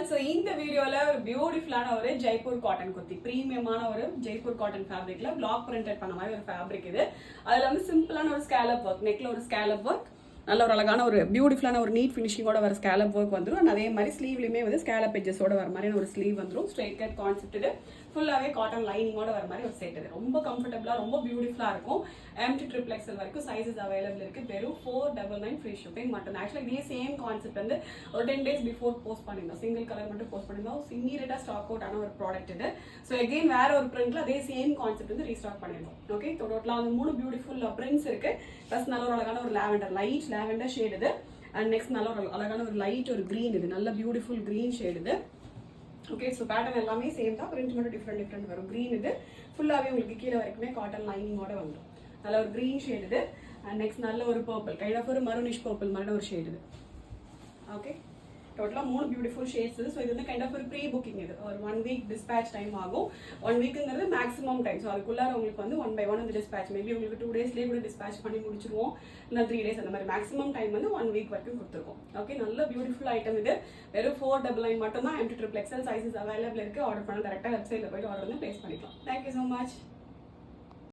So இந்த வீடியோவில் ஒரு பியூட்டிஃபுல்லான ஒரு ஜெய்ப்பூர் காட்டன் குர்த்தி, ப்ரீமியமான ஒரு ஜெய்ப்பூர் காட்டன் ஃபேப்ரிக்ல பிளாக் பிரிண்டட் பண்ண மாதிரி ஒரு ஃபேப்ரிக் இது. அதில் வந்து சிம்பிளான ஒரு ஸ்கேலப் ஒர்க், நெக்ல ஒரு ஸ்கேலப் ஒர்க், நல்ல ஒரு அழகான ஒரு பியூட்டிஃபுல்லான ஒரு நீட் ஃபினிஷிங்கோட வர ஸ்கேலப் ஒர்க் வந்துடும். அதே மாதிரி ஸ்லீவ்லையுமே வந்து ஸ்கேலப் எட்ஜஸோட வர மாதிரி ஒரு ஸ்லீவ் வந்துடும். ஸ்ட்ரெயிட் கட் கான்செப்ட் இது. ஃபுல்லாகவே காட்டன் லைனிங்கோட வர மாதிரி ஒரு செட் இது. ரொம்ப கம்ஃபர்டபுளாக, ரொம்ப பியூட்டிஃபுல்லாக இருக்கும். எம்டி ட்ரிபிள் எக்ஸல் வரைக்கும் சைஸஸ் அவைலபிள் இருக்கு. வெறும் 499 ஃப்ரீ ஷிப்பிங் மட்டும். ஆக்சுவலாக இதே சேம் கான்செப்ட் வந்து ஒரு 10 days பிஃபோர் போஸ்ட் பண்ணியிருந்தோம். சிங்கிள் கலர் மட்டும் போஸ்ட் பண்ணியிருந்தோம். இம்மீடியட்டாக ஸ்டாக் அவுட் ஆன ஒரு ப்ராடக்ட் இது. ஸோ அகெயின் வேற ஒரு பிரிண்ட்ல அதே சேம் கான்செப்ட் வந்து ரீஸ்டாக் பண்ணியிருந்தோம். ஓகே, டோட்டலாக வந்து 3 பியூட்டிஃபுல் பிரிண்ட்ஸ் இருக்கு. ப்ளஸ் நல்ல ஒரு அழகான ஒரு லாவெண்டர், லைட் லாவெண்டர் ஷேட் இது. அண்ட் நெக்ஸ்ட் நல்ல ஒரு அழகான ஒரு லைட் ஒரு கிரீன் இது. நல்ல பியூட்டிஃபுல் கிரீன் ஷேட் இது. ஓகே, ஸோ பேட்டர்ன் எல்லாமே சேம் தான், பிரிண்ட் மட்டும் டிஃப்ரெண்ட் வரும். க்ரீன் இது ஃபுல்லாகவே உங்களுக்கு கீழே வரைக்குமே காட்டன் லைனிங்கோட வந்துடும். நல்ல ஒரு க்ரீன் ஷேட் இது. அண்ட் நெக்ஸ்ட் நல்ல ஒரு பர்பிள், கைண்ட் ஆஃப் ஒரு மரூனிஷ் பர்பிள் மாதிரி ஒரு ஷேட் இது. ஓகே, டோட்டலாக 3 பியூட்டிஃபுல் ஷேட்ஸ் இது. ஸோ இது வந்து கைண்ட் ஆஃப் ஒரு ப்ரீ புக்கிங் இது. ஒரு 1 week டிஸ்பேச் டைம் ஆகும். 1 weekங்கிறது மேக்ஸிமம் டைம். ஸோ அதுக்குள்ளார உங்களுக்கு வந்து 1 by 1 வந்து டிஸ்பேச், மேபி உங்களுக்கு 2 daysலேயே கூட டிஸ்பேச் பண்ணி முடிச்சிருவோம். இல்லை 3 days அந்த மாதிரி மேக்ஸிமம் டைம் வந்து 1 week வரைக்கும் கொடுத்துருக்கோம். ஓகே, நல்ல பியூட்டிஃபுல் ஐட்டம் இது. வெறும் 499 மட்டும் தான். M to triple XL sizes available இருக்கு. ஆர்டர் பண்ண டேரெக்டாக வெப்சைட்டில் போயிட்டு ஆர்டர் வந்து பிளேஸ் பண்ணிக்கலாம். Thank you so much.